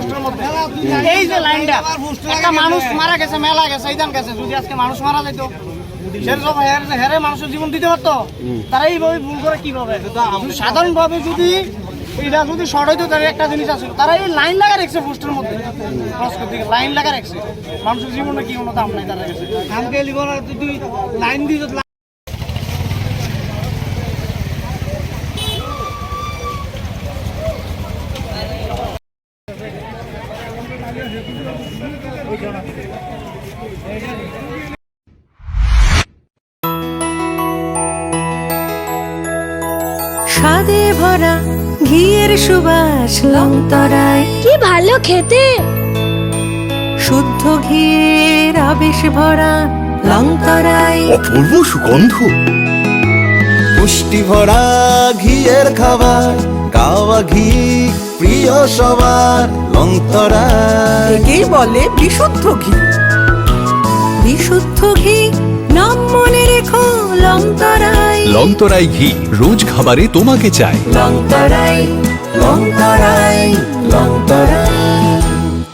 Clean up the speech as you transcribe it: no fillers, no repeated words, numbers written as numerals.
পোস্টের মধ্যে এই যে লাইনটা একটা মানুষ মারা গেছে মেলা গেছে এইদান গেছে যদি আজকে মানুষ মারা যেত সেরকম হেরে মানুষের জীবন দিতে পারতো তারা এইভাবে ভুল করে কিভাবে সাধারণভাবে যদি এটা যদি শর্ট হইতো তাহলে একটা জিনিস আছে তারা এই লাইন লাগা রাখছে পোস্টের মধ্যে লাইন লাগা রাখছে মানুষের জীবনে কি কোনো দাম নাই তারা গেছে আমাকে লিবার যদি লাইন দিয়ে স্বাদে ভরা ঘিয়ের সুবাস লংতরায় কি ভালো খেতে, শুদ্ধ ঘিয়ের আবেশ ভরা লংতরায় অপূর্ব সুগন্ধ, পুষ্টি ভরা ঘিয়ের খাবার, গাওয়া ঘি প্রিয় সবার লংতরায়। একেই বলে বিশুদ্ধ ঘি। বিশুদ্ধ ঘি নাম মনে রেখো লংতরায়। লংতরাই ঘি রোজ খাবারে তোমাকে চাই। লংতরায় লংতরায় লংতরায়।